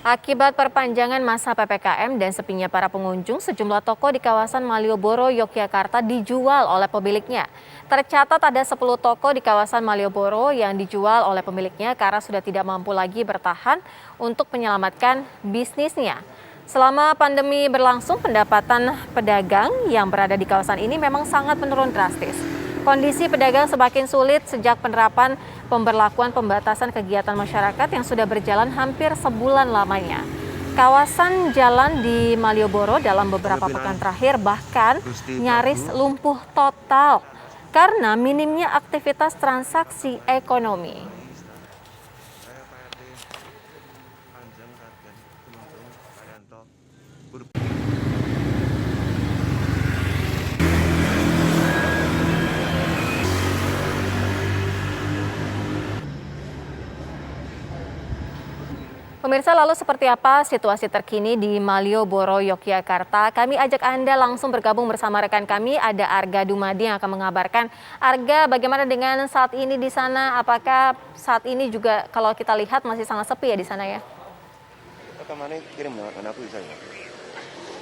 Akibat perpanjangan masa PPKM dan sepinya para pengunjung, sejumlah toko di kawasan Malioboro, Yogyakarta dijual oleh pemiliknya. Tercatat ada 10 toko di kawasan Malioboro yang dijual oleh pemiliknya karena sudah tidak mampu lagi bertahan untuk menyelamatkan bisnisnya. Selama pandemi berlangsung, pendapatan pedagang yang berada di kawasan ini memang sangat menurun drastis. Kondisi pedagang semakin sulit sejak penerapan pemberlakuan pembatasan kegiatan masyarakat yang sudah berjalan hampir sebulan lamanya. Kawasan jalan di Malioboro dalam beberapa pekan terakhir bahkan nyaris lumpuh total karena minimnya aktivitas transaksi ekonomi. Pemirsa, lalu seperti apa situasi terkini di Malioboro, Yogyakarta? Kami ajak Anda langsung bergabung bersama rekan kami, ada Arga Dumadi yang akan mengabarkan. Arga, bagaimana dengan saat ini di sana? Apakah saat ini juga kalau kita lihat masih sangat sepi ya di sana ya?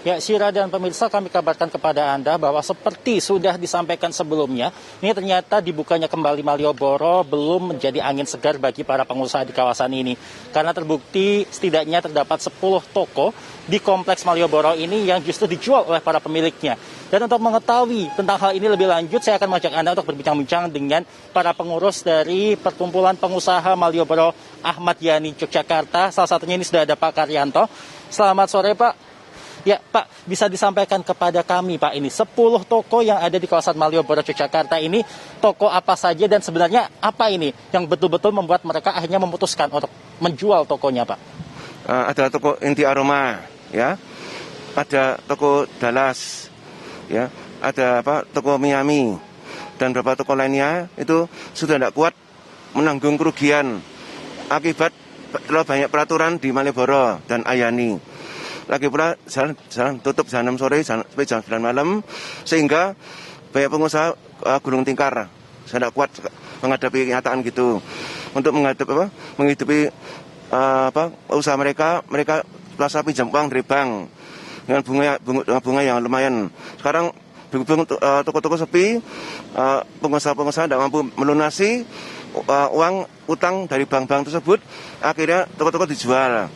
Ya, Syira dan pemirsa, kami kabarkan kepada Anda bahwa seperti sudah disampaikan sebelumnya, ini ternyata dibukanya kembali Malioboro belum menjadi angin segar bagi para pengusaha di kawasan ini. Karena terbukti setidaknya terdapat 10 toko di kompleks Malioboro ini yang justru dijual oleh para pemiliknya. Dan untuk mengetahui tentang hal ini lebih lanjut, saya akan mengajak Anda untuk berbincang-bincang dengan para pengurus dari Perkumpulan Pengusaha Malioboro Ahmad Yani Yogyakarta. Salah satunya ini sudah ada Pak Karyanto. Selamat sore, Pak. Ya, Pak, bisa disampaikan kepada kami, Pak, ini 10 toko yang ada di kawasan Malioboro, Yogyakarta ini, toko apa saja dan sebenarnya apa ini yang betul-betul membuat mereka akhirnya memutuskan untuk menjual tokonya, Pak? Ada toko Inti Aroma, ya, ada toko Dallas, ya, ada toko Miami, dan beberapa toko lainnya itu sudah tidak kuat menanggung kerugian akibat terlalu banyak peraturan di Malioboro dan Ayani. Lagi pula jalan tutup jam 6 sore sampai jam 9 malam, sehingga banyak pengusaha gulung tikar saya tidak kuat menghadapi kenyataan gitu. Untuk menghidupi usaha mereka merasa pinjam uang dari bank dengan bunga yang lumayan. Sekarang berhubung toko-toko sepi, pengusaha-pengusaha tidak mampu melunasi uang utang dari bank-bank tersebut, akhirnya toko-toko dijual.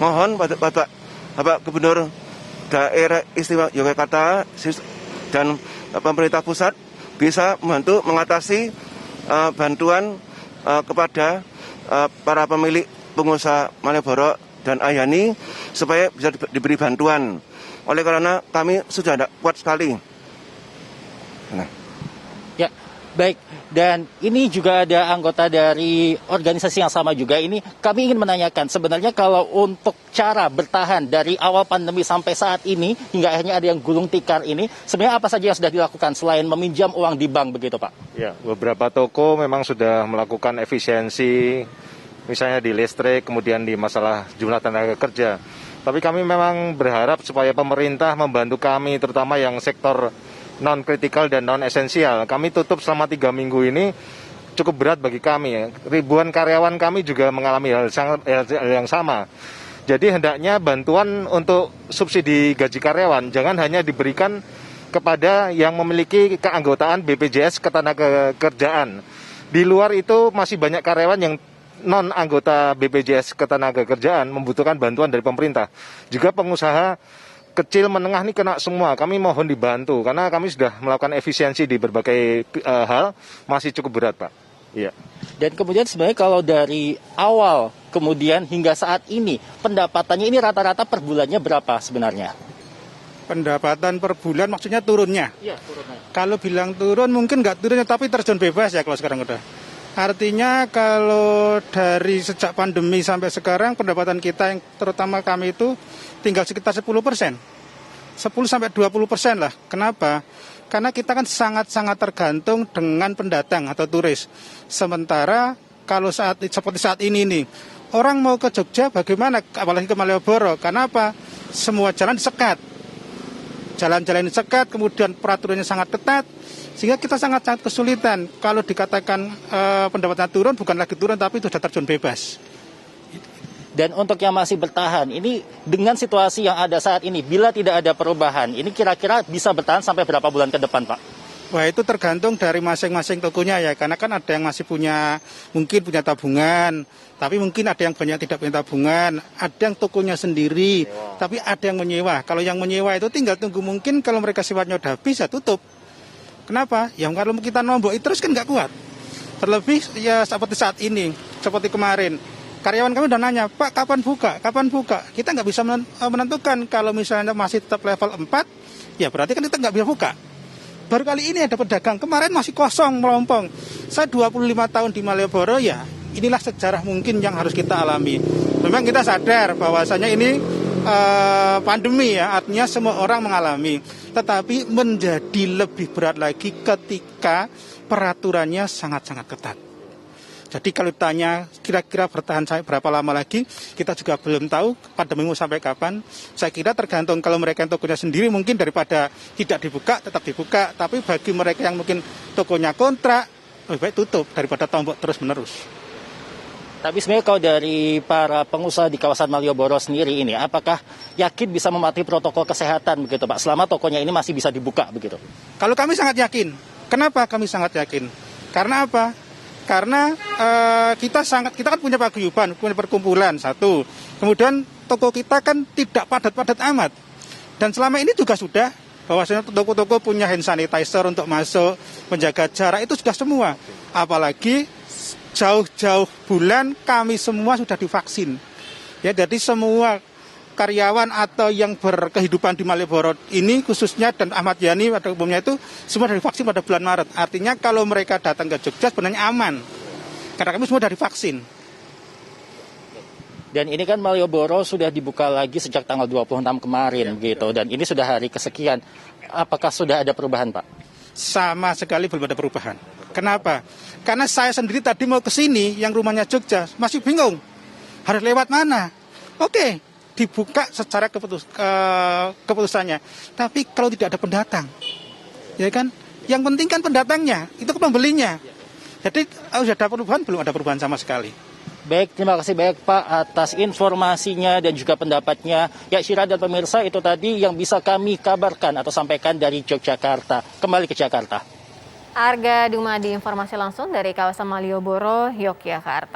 Mohon pada Bapak Gubernur Daerah Istimewa Yogyakarta dan pemerintah pusat bisa membantu mengatasi bantuan kepada para pemilik pengusaha Malioboro dan Ayani supaya bisa diberi bantuan. Oleh karena kami sudah tidak kuat sekali. Ya, baik. Dan ini juga ada anggota dari organisasi yang sama juga. Ini kami ingin menanyakan, sebenarnya kalau untuk cara bertahan dari awal pandemi sampai saat ini, hingga akhirnya ada yang gulung tikar ini, sebenarnya apa saja yang sudah dilakukan selain meminjam uang di bank begitu, Pak? Ya, beberapa toko memang sudah melakukan efisiensi, misalnya di listrik, kemudian di masalah jumlah tenaga kerja. Tapi kami memang berharap supaya pemerintah membantu kami, terutama yang sektor non-kritikal dan non-esensial. Kami tutup selama 3 minggu ini cukup berat bagi kami. Ribuan karyawan kami juga mengalami hal yang sama. Jadi hendaknya bantuan untuk subsidi gaji karyawan jangan hanya diberikan kepada yang memiliki keanggotaan BPJS Ketenagakerjaan. Di luar itu masih banyak karyawan yang non-anggota BPJS Ketenagakerjaan membutuhkan bantuan dari pemerintah. Juga pengusaha kecil menengah ini kena semua. Kami mohon dibantu karena kami sudah melakukan efisiensi di berbagai hal, masih cukup berat, Pak. Iya. Dan kemudian sebenarnya kalau dari awal kemudian hingga saat ini pendapatannya ini rata-rata per bulannya berapa sebenarnya? Pendapatan per bulan maksudnya turunnya? Iya, turunnya. Kalau bilang turun mungkin nggak turunnya, tapi terjun bebas ya kalau sekarang udah. Artinya kalau dari sejak pandemi sampai sekarang pendapatan kita yang terutama kami itu tinggal sekitar 10%. 10-20% lah. Kenapa? Karena kita kan sangat-sangat tergantung dengan pendatang atau turis. Sementara kalau seperti saat ini nih, orang mau ke Jogja bagaimana? Apalagi ke Malioboro. Kenapa? Semua jalan disekat. Jalan-jalan disekat, kemudian peraturannya sangat ketat. Sehingga kita sangat-sangat kesulitan. Kalau dikatakan pendapatan turun, bukan lagi turun, tapi itu sudah terjun bebas. Dan untuk yang masih bertahan, ini dengan situasi yang ada saat ini, bila tidak ada perubahan, ini kira-kira bisa bertahan sampai berapa bulan ke depan, Pak? Wah, itu tergantung dari masing-masing tokonya ya, karena kan ada yang masih mungkin punya tabungan, tapi mungkin ada yang banyak tidak punya tabungan, ada yang tokonya sendiri, tapi ada yang menyewa. Kalau yang menyewa itu tinggal tunggu, mungkin kalau mereka sifatnya udah habis ya tutup. Kenapa? Ya kalau kita nombok terus kan nggak kuat. Terlebih ya seperti saat ini, seperti kemarin. Karyawan kami udah nanya, Pak kapan buka? Kapan buka? Kita nggak bisa menentukan. Kalau misalnya masih tetap level 4, ya berarti kan kita nggak bisa buka. Baru kali ini ada pedagang, kemarin masih kosong, melompong. Saya 25 tahun di Malioboro, ya inilah sejarah mungkin yang harus kita alami. Memang kita sadar bahwasanya ini pandemi ya, artinya semua orang mengalami. Tetapi menjadi lebih berat lagi ketika peraturannya sangat-sangat ketat. Jadi kalau ditanya kira-kira bertahan berapa lama lagi, kita juga belum tahu pandemi mau sampai kapan. Saya kira tergantung kalau mereka yang tokonya sendiri mungkin daripada tidak dibuka, tetap dibuka. Tapi bagi mereka yang mungkin tokonya kontrak, lebih baik tutup daripada tombok terus-menerus. Tapi sebenarnya kalau dari para pengusaha di kawasan Malioboro sendiri ini, apakah yakin bisa mematuhi protokol kesehatan begitu Pak, selama tokonya ini masih bisa dibuka begitu? Kalau kami sangat yakin. Kenapa kami sangat yakin? Karena apa? Karena kita kan punya paguyuban, punya perkumpulan satu. Kemudian toko kita kan tidak padat-padat amat. Dan selama ini juga sudah bahwasanya toko-toko punya hand sanitizer untuk masuk, menjaga jarak itu sudah semua. Apalagi jauh-jauh bulan kami semua sudah divaksin. Ya, jadi semua karyawan atau yang berkehidupan di Malioboro ini khususnya dan Ahmad Yani pada umumnya itu semua dari vaksin pada bulan Maret. Artinya kalau mereka datang ke Jogja sebenarnya aman karena kami semua dari vaksin. Dan ini kan Malioboro sudah dibuka lagi sejak tanggal 26 kemarin gitu, dan ini sudah hari kesekian. Apakah sudah ada perubahan Pak? Sama sekali belum ada perubahan. Kenapa? Karena saya sendiri tadi mau ke sini yang rumahnya Jogja masih bingung harus lewat mana. Oke, dibuka secara keputusannya. Tapi kalau tidak ada pendatang, ya kan? Yang penting kan pendatangnya, itu pembelinya. Jadi sudah ada perubahan, belum ada perubahan sama sekali. Baik, terima kasih banyak Pak atas informasinya dan juga pendapatnya. Ya, Syira dan pemirsa, itu tadi yang bisa kami kabarkan atau sampaikan dari Yogyakarta. Kembali ke Jakarta. Arga Dumadi, informasi langsung dari kawasan Malioboro, Yogyakarta.